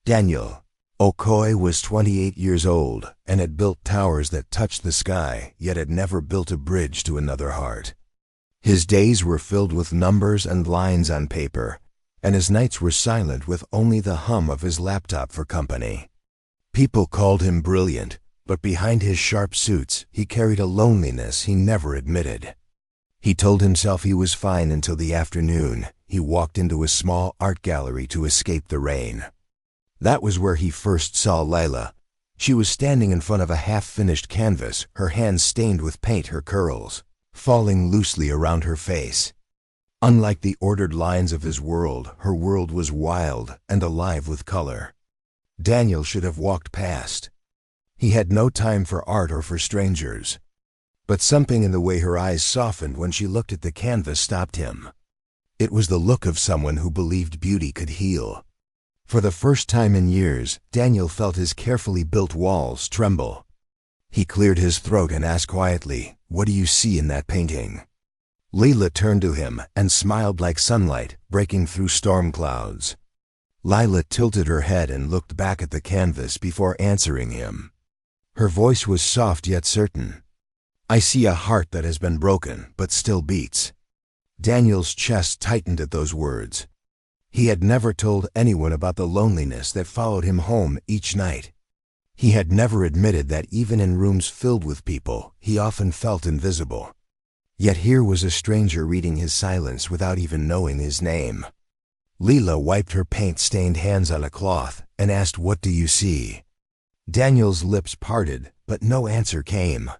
Daniel Okoye was 28 years old and had built towers that touched the sky, yet had never built a bridge to another heart. His days were filled with numbers and lines on paper, and his nights were silent with only the hum of his laptop for company. People called him brilliant, but behind his sharp suits he carried a loneliness he never admitted. He told himself he was fine until the afternoon he walked into a small art gallery to escape the rain. That was where he first saw Lila. She was standing in front of a half-finished canvas, her hands stained with paint, her curls falling loosely around her face. Unlike the ordered lines of his world, her world was wild and alive with color. Daniel should have walked past. He had no time for art or for strangers. But something in the way her eyes softened when she looked at the canvas stopped him. It was the look of someone who believed beauty could heal. For the first time in years, Daniel felt his carefully built walls tremble. He cleared his throat and asked quietly, "What do you see in that painting?" Lila turned to him and smiled like sunlight breaking through storm clouds. Lila tilted her head and looked back at the canvas before answering him. Her voice was soft yet certain. "I see a heart that has been broken but still beats." Daniel's chest tightened at those words. He had never told anyone about the loneliness that followed him home each night. He had never admitted that even in rooms filled with people, he often felt invisible. Yet here was a stranger reading his silence without even knowing his name. Lila wiped her paint-stained hands on a cloth and asked, "What do you see?" Daniel's lips parted, but no answer came.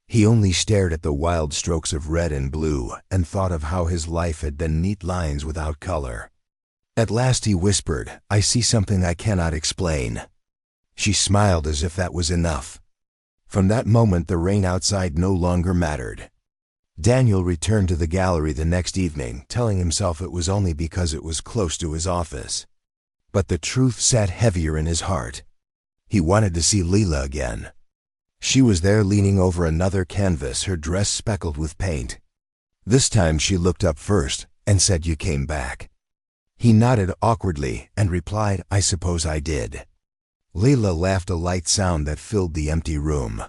He only stared at the wild strokes of red and blue and thought of how his life had been neat lines without color. At last he whispered, "I see something I cannot explain." She smiled as if that was enough. From that moment the rain outside no longer mattered. Daniel returned to the gallery the next evening, telling himself it was only because it was close to his office. But the truth sat heavier in his heart. He wanted to see Lila again. She was there leaning over another canvas, her dress speckled with paint. This time she looked up first and said, "You came back." He nodded awkwardly and replied, "I suppose I did." Lila laughed, a light sound that filled the empty room.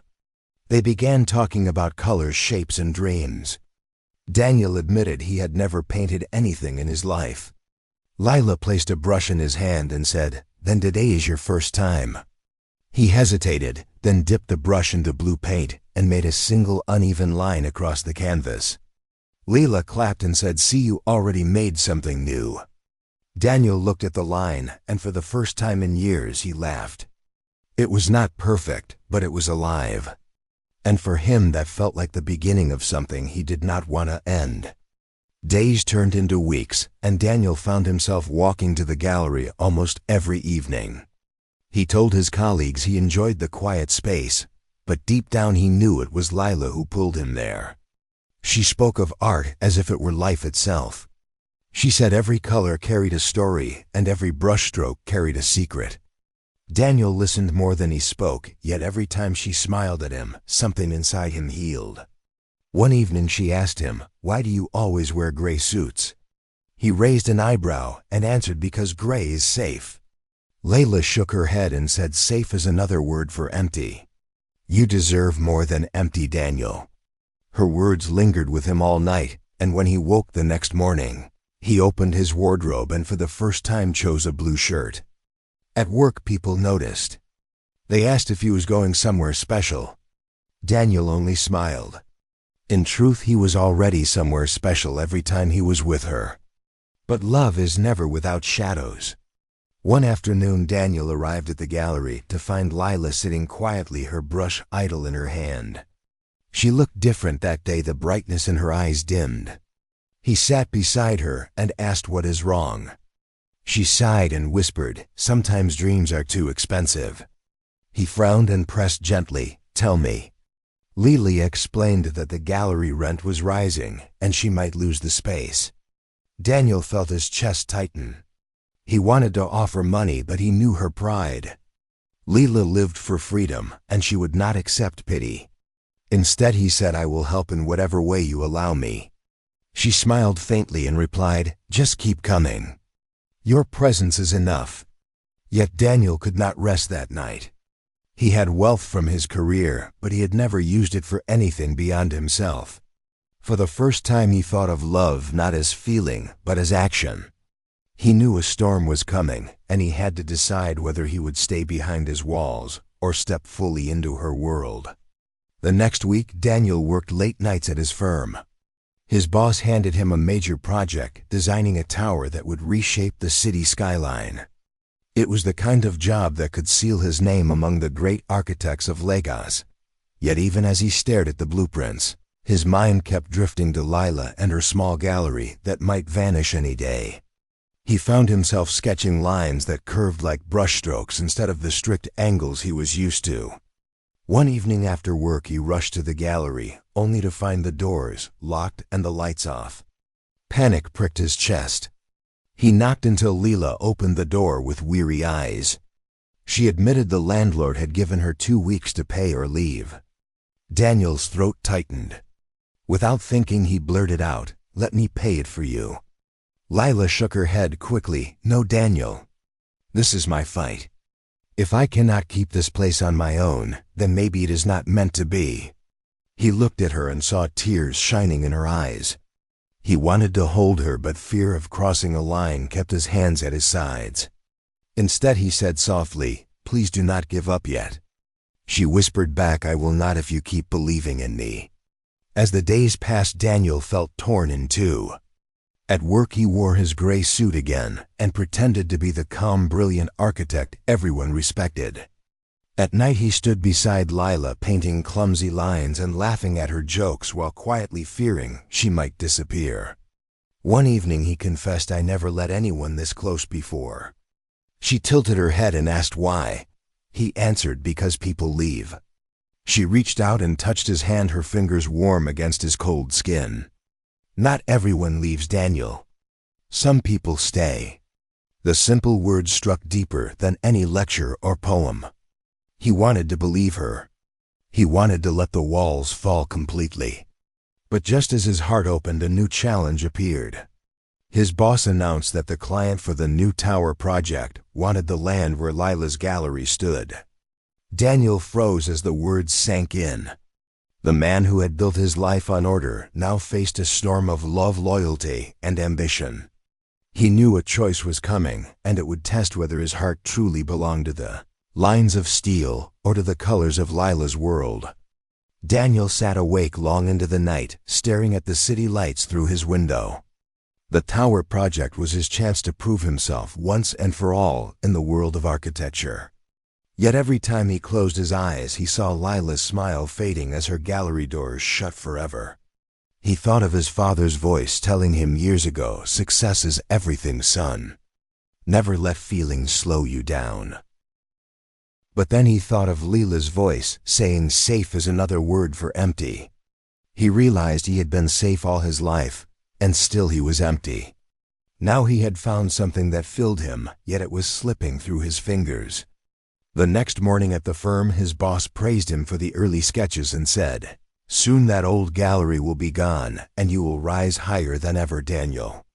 They began talking about colors, shapes, and dreams. Daniel admitted he had never painted anything in his life. Lila placed a brush in his hand and said, "Then today is your first time." He hesitated, then dipped the brush into blue paint and made a single uneven line across the canvas. Lila clapped and said, "See, you already made something new." Daniel looked at the line, and for the first time in years he laughed. It was not perfect, but it was alive. And for him that felt like the beginning of something he did not want to end. Days turned into weeks, and Daniel found himself walking to the gallery almost every evening. He told his colleagues he enjoyed the quiet space, but deep down he knew it was Lila who pulled him there. She spoke of art as if it were life itself. She said every color carried a story and every brushstroke carried a secret. Daniel listened more than he spoke, yet every time she smiled at him, something inside him healed. One evening she asked him, "Why do you always wear gray suits?" He raised an eyebrow and answered, "Because gray is safe." Lila shook her head and said, "Safe is another word for empty." "You deserve more than empty, Daniel." Her words lingered with him all night, and when he woke the next morning, he opened his wardrobe and for the first time chose a blue shirt. At work people noticed. They asked if he was going somewhere special. Daniel only smiled. In truth, he was already somewhere special every time he was with her. But love is never without shadows. One afternoon Daniel arrived at the gallery to find Lila sitting quietly, her brush idle in her hand. She looked different that day, the brightness in her eyes dimmed. He sat beside her and asked, "What is wrong?" She sighed and whispered, "Sometimes dreams are too expensive." He frowned and pressed gently, "Tell me." Lila explained that the gallery rent was rising and she might lose the space. Daniel felt his chest tighten. He wanted to offer money, but he knew her pride. Lila lived for freedom, and she would not accept pity. Instead he said, "I will help in whatever way you allow me." She smiled faintly and replied, "Just keep coming. Your presence is enough." Yet Daniel could not rest that night. He had wealth from his career, but he had never used it for anything beyond himself. For the first time he thought of love not as feeling, but as action. He knew a storm was coming, and he had to decide whether he would stay behind his walls or step fully into her world. The next week, Daniel worked late nights at his firm. His boss handed him a major project, designing a tower that would reshape the city skyline. It was the kind of job that could seal his name among the great architects of Lagos. Yet even as he stared at the blueprints, his mind kept drifting to Lila and her small gallery that might vanish any day. He found himself sketching lines that curved like brushstrokes instead of the strict angles he was used to. One evening after work, he rushed to the gallery, only to find the doors locked and the lights off. Panic pricked his chest. He knocked until Lila opened the door with weary eyes. She admitted the landlord had given her 2 weeks to pay or leave. Daniel's throat tightened. Without thinking, he blurted out, "Let me pay it for you." Lila shook her head quickly. "No, Daniel. This is my fight. If I cannot keep this place on my own, then maybe it is not meant to be." He looked at her and saw tears shining in her eyes. He wanted to hold her, but fear of crossing a line kept his hands at his sides. Instead, he said softly, "Please do not give up yet." She whispered back, "I will not if you keep believing in me." As the days passed, Daniel felt torn in two. At work, he wore his gray suit again and pretended to be the calm, brilliant architect everyone respected. At night, he stood beside Lila, painting clumsy lines and laughing at her jokes while quietly fearing she might disappear. One evening, he confessed, "I never let anyone this close before." She tilted her head and asked why. He answered, "Because people leave." She reached out and touched his hand, her fingers warm against his cold skin. "Not everyone leaves, Daniel. Some people stay." The simple words struck deeper than any lecture or poem. He wanted to believe her. He wanted to let the walls fall completely. But just as his heart opened, a new challenge appeared. His boss announced that the client for the new tower project wanted the land where Lila's gallery stood. Daniel froze as the words sank in. The man who had built his life on order now faced a storm of love, loyalty, and ambition. He knew a choice was coming, and it would test whether his heart truly belonged to the lines of steel or to the colors of Lila's world. Daniel sat awake long into the night, staring at the city lights through his window. The tower project was his chance to prove himself once and for all in the world of architecture. Yet every time he closed his eyes, he saw Lila's smile fading as her gallery doors shut forever. He thought of his father's voice telling him years ago, "Success is everything, son. Never let feelings slow you down." But then he thought of Lila's voice saying safe is another word for empty. He realized he had been safe all his life, and still he was empty. Now he had found something that filled him, yet it was slipping through his fingers. The next morning at the firm, his boss praised him for the early sketches and said, "Soon that old gallery will be gone, and you will rise higher than ever, Daniel."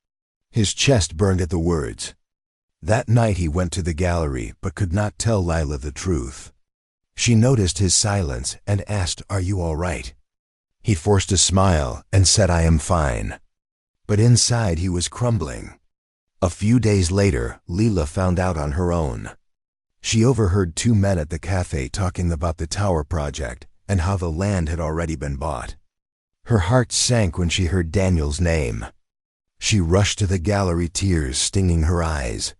His chest burned at the words. That night he went to the gallery, but could not tell Lila the truth. She noticed his silence and asked, "Are you all right?" He forced a smile and said, "I am fine." But inside he was crumbling. A few days later, Lila found out on her own. She overheard two men at the cafe talking about the tower project and how the land had already been bought. Her heart sank when she heard Daniel's name. She rushed to the gallery, tears stinging her eyes.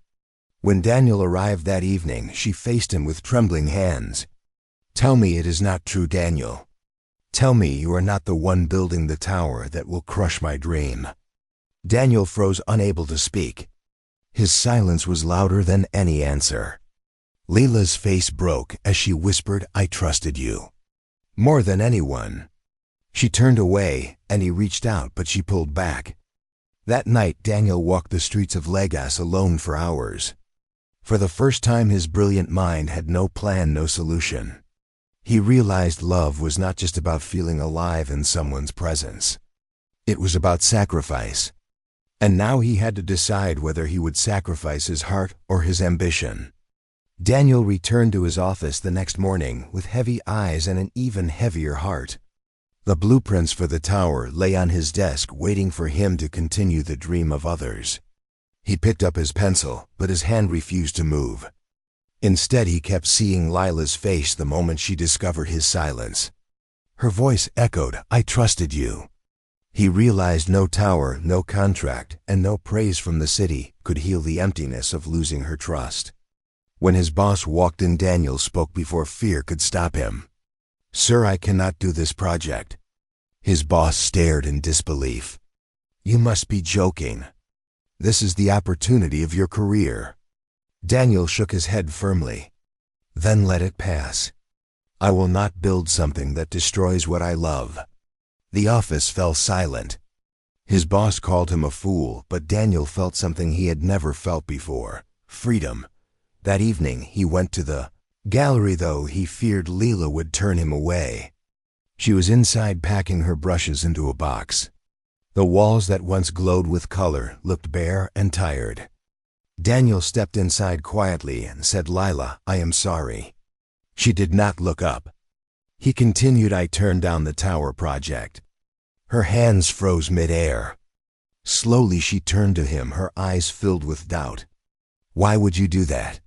When Daniel arrived that evening, she faced him with trembling hands. "Tell me it is not true, Daniel. Tell me you are not the one building the tower that will crush my dream." Daniel froze, unable to speak. His silence was louder than any answer. Lila's face broke as she whispered, "I trusted you. More than anyone." She turned away, and he reached out, but she pulled back. That night, Daniel walked the streets of Lagos alone for hours. For the first time, his brilliant mind had no plan, no solution. He realized love was not just about feeling alive in someone's presence. It was about sacrifice. And now he had to decide whether he would sacrifice his heart or his ambition. Daniel returned to his office the next morning with heavy eyes and an even heavier heart. The blueprints for the tower lay on his desk waiting for him to continue the dream of others. He picked up his pencil, but his hand refused to move. Instead, he kept seeing Lila's face the moment she discovered his silence. Her voice echoed, "I trusted you." He realized no tower, no contract, and no praise from the city could heal the emptiness of losing her trust. When his boss walked in, Daniel spoke before fear could stop him. "Sir, I cannot do this project." His boss stared in disbelief. "You must be joking. This is the opportunity of your career." Daniel shook his head firmly. "Then let it pass. I will not build something that destroys what I love." The office fell silent. His boss called him a fool, but Daniel felt something he had never felt before: freedom. That evening, he went to the gallery, though he feared Lila would turn him away. She was inside packing her brushes into a box. The walls that once glowed with color looked bare and tired. Daniel stepped inside quietly and said, "Lila, I am sorry." She did not look up. He continued, "I turned down the tower project." Her hands froze mid-air. Slowly she turned to him, her eyes filled with doubt. "Why would you do that?"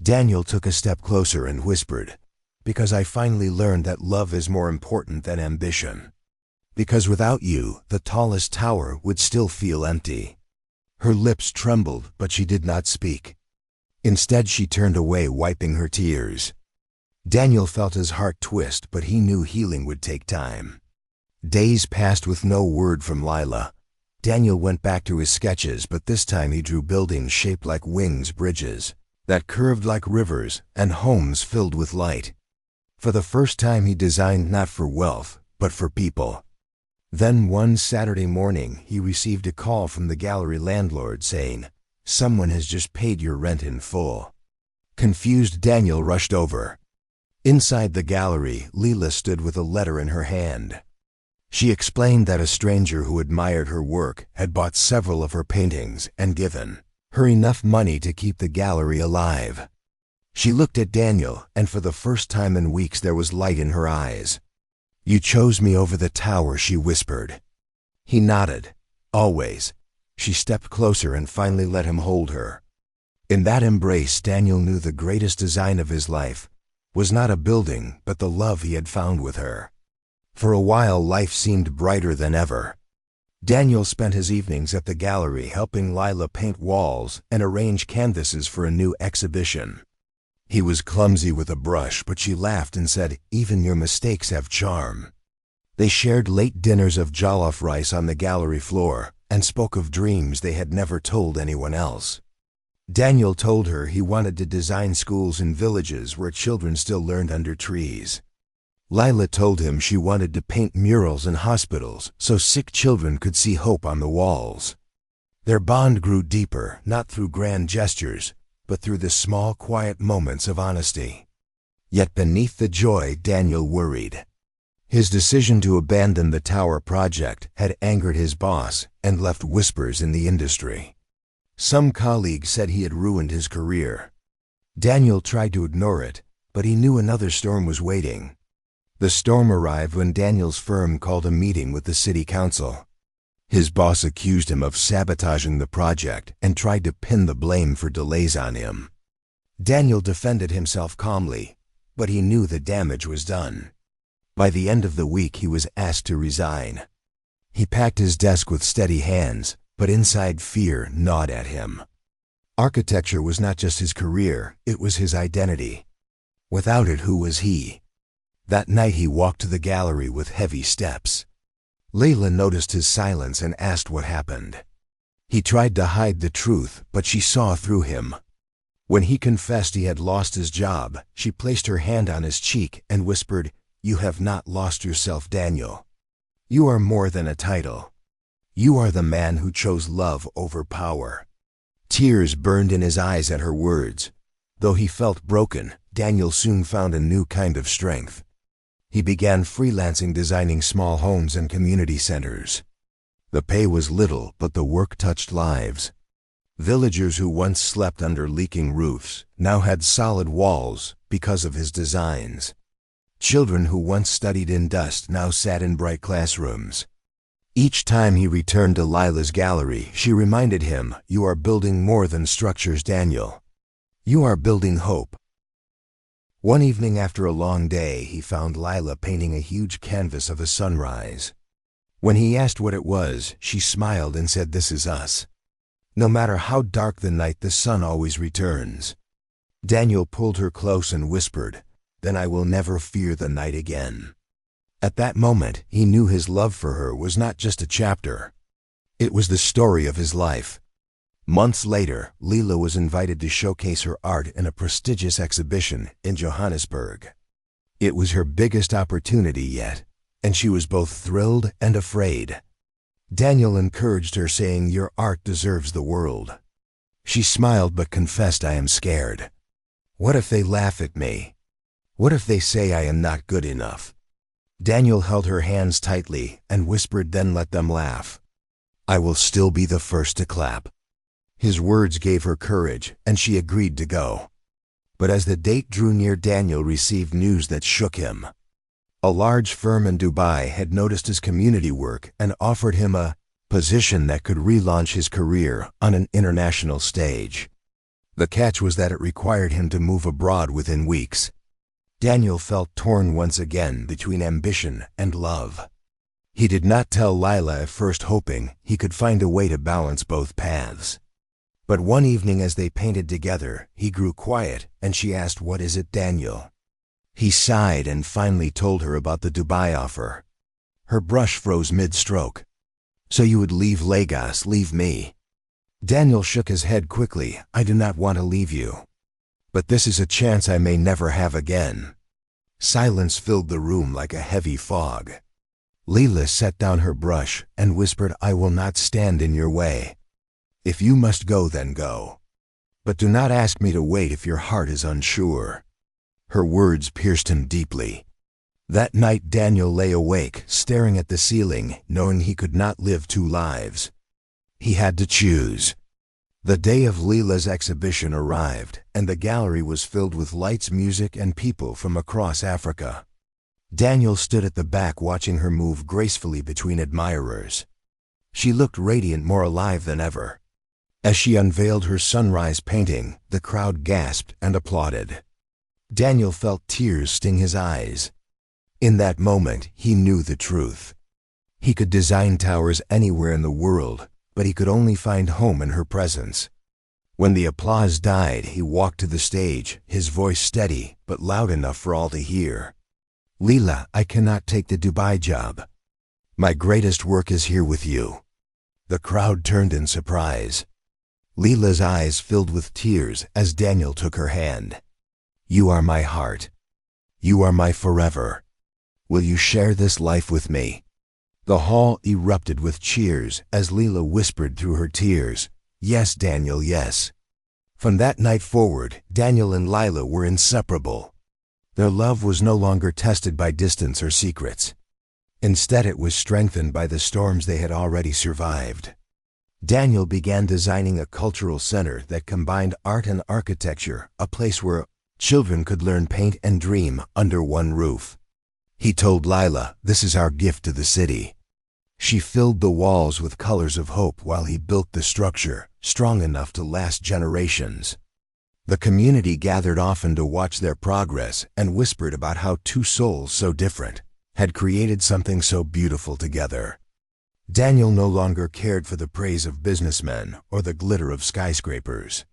Daniel took a step closer and whispered, "Because I finally learned that love is more important than ambition. Because without you, the tallest tower would still feel empty." Her lips trembled, but she did not speak. Instead, she turned away, wiping her tears. Daniel felt his heart twist, but he knew healing would take time. Days passed with no word from Lila. Daniel went back to his sketches, but this time he drew buildings shaped like wings, bridges that curved like rivers, and homes filled with light. For the first time, he designed not for wealth, but for people. Then one Saturday morning, he received a call from the gallery landlord saying, "Someone has just paid your rent in full." Confused, Daniel rushed over. Inside the gallery, Lila stood with a letter in her hand. She explained that a stranger who admired her work had bought several of her paintings and given her enough money to keep the gallery alive. She looked at Daniel, and for the first time in weeks there was light in her eyes. "You chose me over the tower," she whispered. He nodded. "Always." She stepped closer and finally let him hold her. In that embrace, Daniel knew the greatest design of his life was not a building, but the love he had found with her. For a while, life seemed brighter than ever. Daniel spent his evenings at the gallery helping Lila paint walls and arrange canvases for a new exhibition. He was clumsy with a brush, but she laughed and said, "Even your mistakes have charm." They shared late dinners of jollof rice on the gallery floor and spoke of dreams they had never told anyone else. Daniel told her he wanted to design schools in villages where children still learned under trees. Lila told him she wanted to paint murals in hospitals so sick children could see hope on the walls. Their bond grew deeper, not through grand gestures, but through the small, quiet moments of honesty. Yet beneath the joy, Daniel worried. His decision to abandon the tower project had angered his boss and left whispers in the industry. Some colleagues said he had ruined his career. Daniel tried to ignore it, but he knew another storm was waiting. The storm arrived when Daniel's firm called a meeting with the city council. His boss accused him of sabotaging the project and tried to pin the blame for delays on him. Daniel defended himself calmly, but he knew the damage was done. By the end of the week, he was asked to resign. He packed his desk with steady hands, but inside fear gnawed at him. Architecture was not just his career, it was his identity. Without it, who was he? That night he walked to the gallery with heavy steps. Layla noticed his silence and asked what happened. He tried to hide the truth, but she saw through him. When he confessed he had lost his job, she placed her hand on his cheek and whispered, "You have not lost yourself, Daniel. You are more than a title. You are the man who chose love over power." Tears burned in his eyes at her words. Though he felt broken, Daniel soon found a new kind of strength. He began freelancing, designing small homes and community centers. The pay was little, but the work touched lives. Villagers who once slept under leaking roofs now had solid walls because of his designs. Children who once studied in dust now sat in bright classrooms. Each time he returned to Lila's gallery, she reminded him, "You are building more than structures, Daniel. You are building hope." One evening after a long day, he found Lila painting a huge canvas of a sunrise. When he asked what it was, she smiled and said, "This is us. No matter how dark the night, the sun always returns." Daniel pulled her close and whispered, "Then I will never fear the night again." At that moment, he knew his love for her was not just a chapter. It was the story of his life. Months later, Lila was invited to showcase her art in a prestigious exhibition in Johannesburg. It was her biggest opportunity yet, and she was both thrilled and afraid. Daniel encouraged her, saying, "Your art deserves the world." She smiled but confessed, "I am scared. What if they laugh at me? What if they say I am not good enough?" Daniel held her hands tightly and whispered, "Then let them laugh. I will still be the first to clap." His words gave her courage, and she agreed to go. But as the date drew near, Daniel received news that shook him. A large firm in Dubai had noticed his community work and offered him a position that could relaunch his career on an international stage. The catch was that it required him to move abroad within weeks. Daniel felt torn once again between ambition and love. He did not tell Lila at first, hoping he could find a way to balance both paths. But one evening as they painted together, he grew quiet and she asked, "What is it, Daniel?" He sighed and finally told her about the Dubai offer. Her brush froze mid-stroke. "So you would leave Lagos, leave me?" Daniel shook his head quickly. "I do not want to leave you. But this is a chance I may never have again." Silence filled the room like a heavy fog. Lila set down her brush and whispered, "I will not stand in your way. If you must go, then go. But do not ask me to wait if your heart is unsure." Her words pierced him deeply. That night Daniel lay awake, staring at the ceiling, knowing he could not live two lives. He had to choose. The day of Lila's exhibition arrived, and the gallery was filled with lights, music, and people from across Africa. Daniel stood at the back watching her move gracefully between admirers. She looked radiant, more alive than ever. As she unveiled her sunrise painting, the crowd gasped and applauded. Daniel felt tears sting his eyes. In that moment, he knew the truth. He could design towers anywhere in the world, but he could only find home in her presence. When the applause died, he walked to the stage, his voice steady but loud enough for all to hear. "Lila, I cannot take the Dubai job. My greatest work is here with you." The crowd turned in surprise. Lila's eyes filled with tears as Daniel took her hand. "You are my heart. You are my forever. Will you share this life with me?" The hall erupted with cheers as Lila whispered through her tears, "Yes, Daniel, yes." From that night forward, Daniel and Lila were inseparable. Their love was no longer tested by distance or secrets. Instead, it was strengthened by the storms they had already survived. Daniel began designing a cultural center that combined art and architecture, a place where children could learn, paint, and dream under one roof. He told Lila, "This is our gift to the city." She filled the walls with colors of hope while he built the structure, strong enough to last generations. The community gathered often to watch their progress and whispered about how two souls so different had created something so beautiful together. Daniel no longer cared for the praise of businessmen or the glitter of skyscrapers.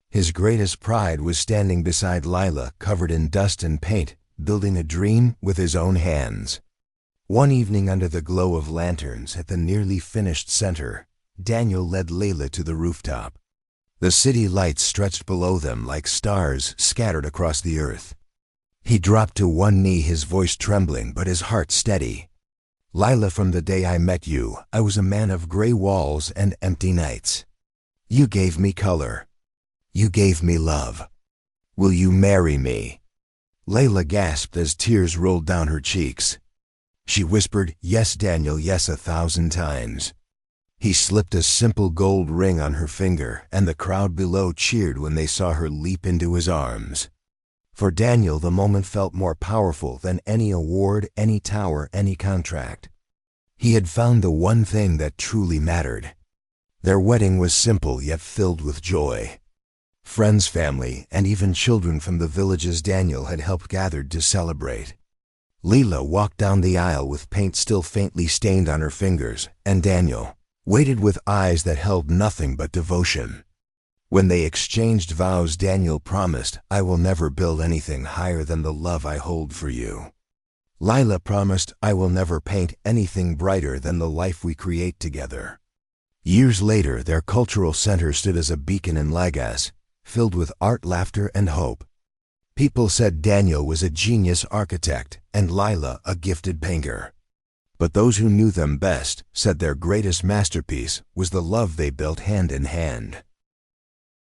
His greatest pride was standing beside Lila, covered in dust and paint, building a dream with his own hands. One evening under the glow of lanterns at the nearly finished center, Daniel led Lila to the rooftop. The city lights stretched below them like stars scattered across the earth. He dropped to one knee, his voice trembling but his heart steady. "Lila, from the day I met you, I was a man of gray walls and empty nights. You gave me color. You gave me love. Will you marry me?" Layla gasped as tears rolled down her cheeks. She whispered, "Yes, Daniel, yes," 1,000 times. He slipped a simple gold ring on her finger, and the crowd below cheered when they saw her leap into his arms. For Daniel, the moment felt more powerful than any award, any tower, any contract. He had found the one thing that truly mattered. Their wedding was simple yet filled with joy. Friends, family, and even children from the villages Daniel had helped gathered to celebrate. Leela walked down the aisle with paint still faintly stained on her fingers, and Daniel waited with eyes that held nothing but devotion. When they exchanged vows, Daniel promised, "I will never build anything higher than the love I hold for you." Leela promised, "I will never paint anything brighter than the life we create together." Years later, their cultural center stood as a beacon in Lagos, filled with art, laughter, and hope. People said Daniel was a genius architect and Leela a gifted painter. But those who knew them best said their greatest masterpiece was the love they built hand in hand.